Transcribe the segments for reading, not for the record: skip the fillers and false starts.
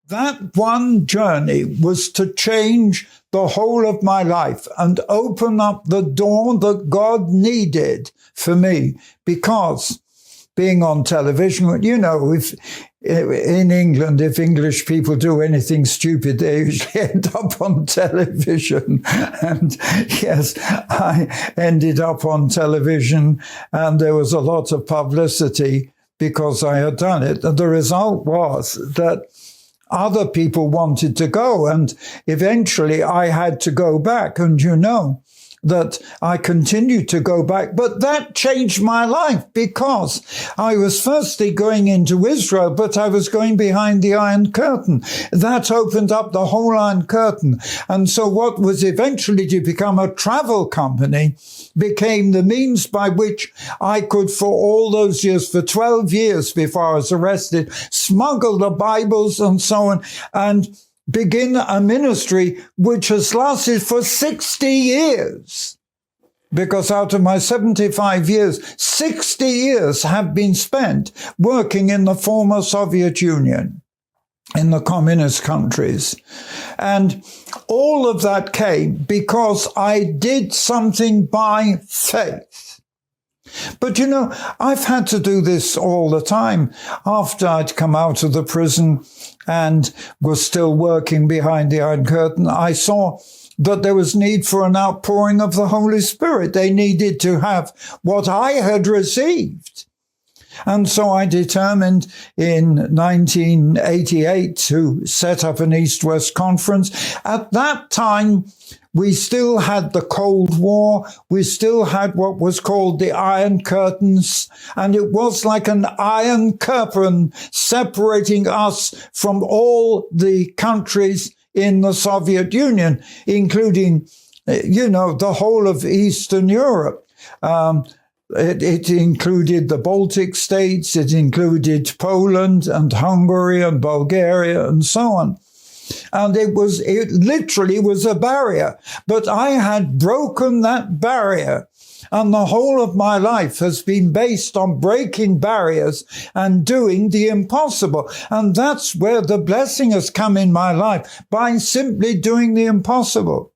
That one journey was to change the whole of my life and open up the door that God needed for me, because being on television, you know, if in England, if English people do anything stupid, they usually end up on television. And yes, I ended up on television, and there was a lot of publicity because I had done it. And the result was that other people wanted to go, and eventually I had to go back. And you know that I continued to go back, but that changed my life, because I was firstly going into Israel, but I was going behind the Iron Curtain. That opened up the whole Iron Curtain. And so what was eventually to become a travel company became the means by which I could, for all those years, for 12 years before I was arrested, smuggle the Bibles and so on, and begin a ministry which has lasted for 60 years. Because out of my 75 years, 60 years have been spent working in the former Soviet Union, in the communist countries. And all of that came because I did something by faith. But you know, I've had to do this all the time. After I'd come out of the prison and was still working behind the Iron Curtain, I saw that there was need for an outpouring of the Holy Spirit. They needed to have what I had received. And so I determined in 1988 to set up an East-West conference. At that time, we still had the Cold War. We still had what was called the Iron Curtains. And it was like an iron curtain separating us from all the countries in the Soviet Union, including, you know, the whole of Eastern Europe. It included the Baltic states, it included Poland and Hungary and Bulgaria and so on. And it literally was a barrier. But I had broken that barrier. And the whole of my life has been based on breaking barriers and doing the impossible. And that's where the blessing has come in my life, by simply doing the impossible.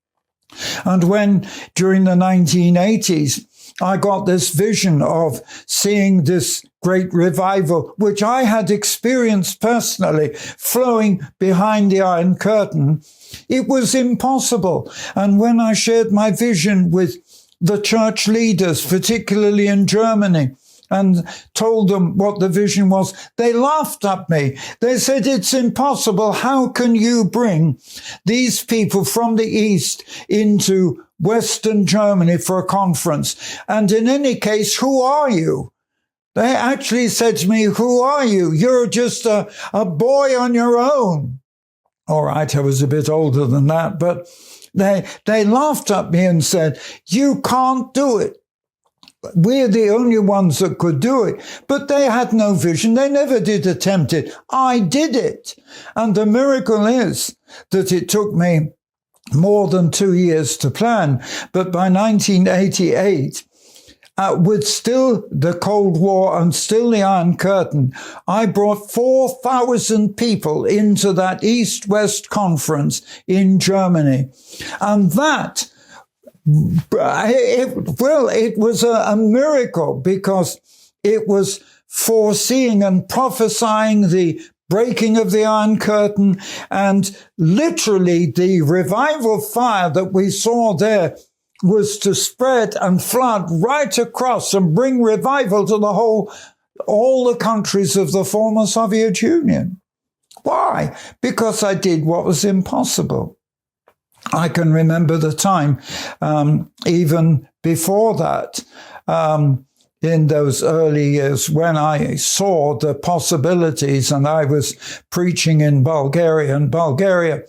And when, during the 1980s, I got this vision of seeing this great revival, which I had experienced personally, flowing behind the Iron Curtain. It was impossible. And when I shared my vision with the church leaders, particularly in Germany, and told them what the vision was, they laughed at me. They said, "It's impossible. How can you bring these people from the East into Western Germany for a conference? And in any case, who are you?" They actually said to me, "Who are you? You're just a boy on your own." All right, I was a bit older than that, but they laughed at me and said, "You can't do it. We're the only ones that could do it." But they had no vision. They never did attempt it. I did it. And the miracle is that it took me more than 2 years to plan. But by 1988, with still the Cold War and still the Iron Curtain, I brought 4,000 people into that East-West conference in Germany. And that, it was a miracle, because it was foreseeing and prophesying the breaking of the Iron Curtain, and literally the revival fire that we saw there was to spread and flood right across and bring revival to all the countries of the former Soviet Union. Why? Because I did what was impossible. I can remember the time, even before that, in those early years, when I saw the possibilities, and I was preaching in Bulgaria, and Bulgaria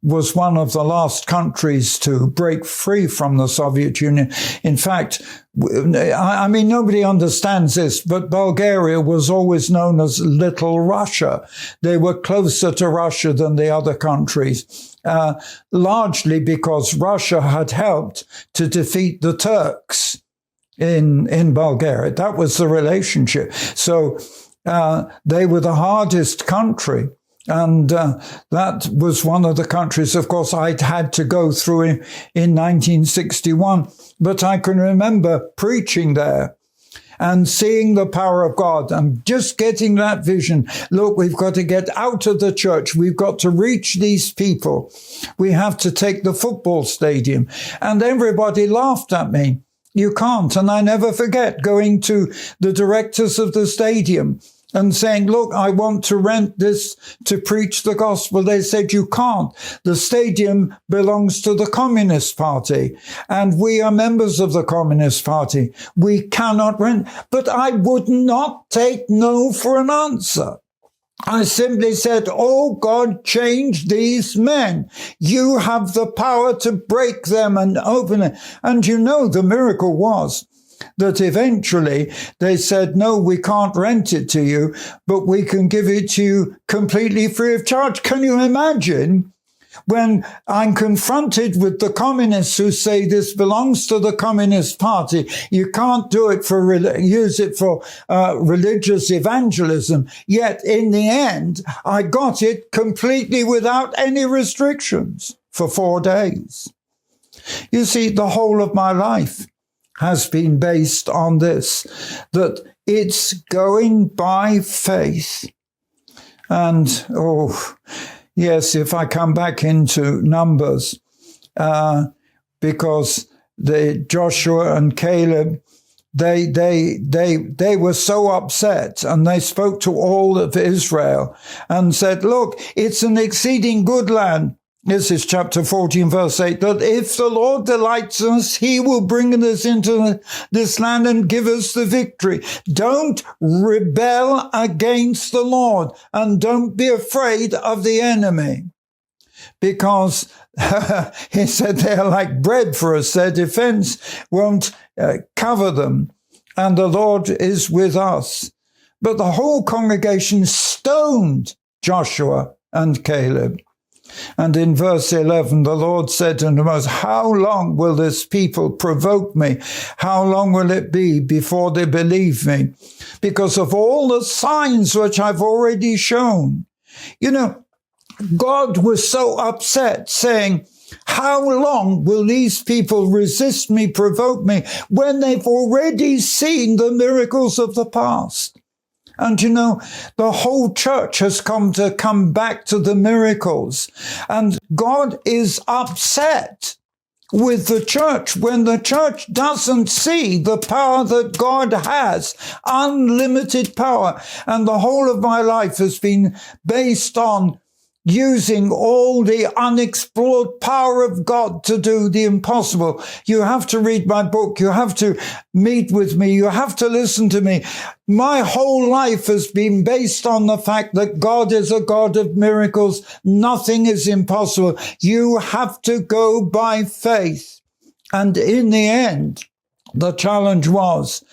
was one of the last countries to break free from the Soviet Union. In fact, I mean, nobody understands this, but Bulgaria was always known as Little Russia. They were closer to Russia than the other countries, largely because Russia had helped to defeat the Turks in Bulgaria. That was the relationship. So they were the hardest country And that was one of the countries, of course, I'd had to go through in 1961. But I can remember preaching there and seeing the power of God and just getting that vision. Look, we've got to get out of the church. We've got to reach these people. We have to take the football stadium. And everybody laughed at me. You can't. And I never forget going to the directors of the stadium and saying, look, I want to rent this to preach the gospel. They said, you can't. The stadium belongs to the Communist Party, and we are members of the Communist Party. We cannot rent. But I would not take no for an answer. I simply said, oh God, change these men. You have the power to break them and open it. And you know, the miracle was that eventually they said, no, we can't rent it to you, but we can give it to you completely free of charge. Can you imagine when I'm confronted with the communists who say this belongs to the Communist Party, you can't do it use it for religious evangelism. Yet in the end, I got it completely without any restrictions for 4 days. You see, the whole of my life has been based on this, that it's going by faith. And, yes, if I come back into Numbers, because Joshua and Caleb, they were so upset, and they spoke to all of Israel and said, look, it's an exceeding good land. This is chapter 14, verse 8, that if the Lord delights us, he will bring us into this land and give us the victory. Don't rebel against the Lord, and don't be afraid of the enemy. Because he said they're like bread for us. Their defense won't cover them, and the Lord is with us. But the whole congregation stoned Joshua and Caleb. And in verse 11, the Lord said unto Moses, how long will this people provoke me? How long will it be before they believe me? Because of all the signs which I've already shown. You know, God was so upset, saying, how long will these people resist me, provoke me, when they've already seen the miracles of the past? And you know, the whole church has come back to the miracles. And God is upset with the church when the church doesn't see the power that God has, unlimited power. And the whole of my life has been based on using all the unexplored power of God to do the impossible. You have to read my book. You have to meet with me. You have to listen to me. My whole life has been based on the fact that God is a God of miracles. Nothing is impossible. You have to go by faith. And in the end, the challenge was,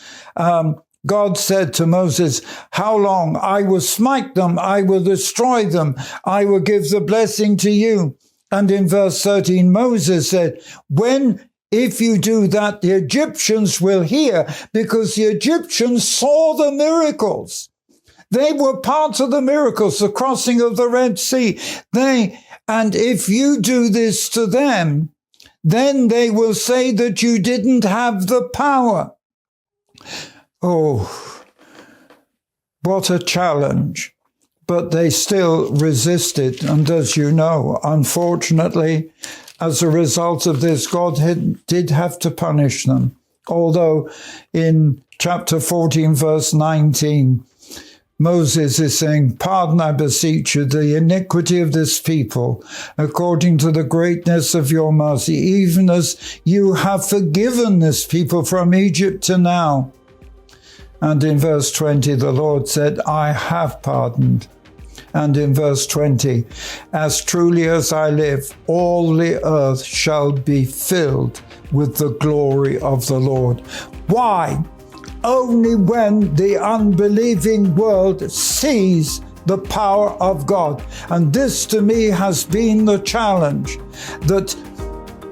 God said to Moses, how long? I will smite them. I will destroy them. I will give the blessing to you. And in verse 13, Moses said, if you do that, the Egyptians will hear, because the Egyptians saw the miracles. They were part of the miracles, the crossing of the Red Sea. And if you do this to them, then they will say that you didn't have the power. Oh, what a challenge. But they still resisted. And as you know, unfortunately, as a result of this, God did have to punish them. Although in chapter 14, verse 19, Moses is saying, pardon, I beseech you, the iniquity of this people, according to the greatness of your mercy, even as you have forgiven this people from Egypt to now. And in verse 20, the Lord said, I have pardoned. And in verse 20, as truly as I live, all the earth shall be filled with the glory of the Lord. Why? Only when the unbelieving world sees the power of God. And this to me has been the challenge, that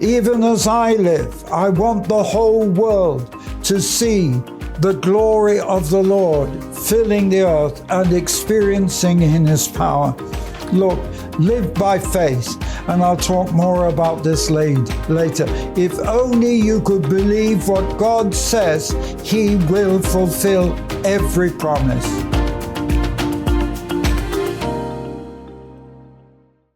even as I live, I want the whole world to see the glory of the Lord filling the earth and experiencing in his power. Look, live by faith, and I'll talk more about this later. If only you could believe what God says, He will fulfill every promise.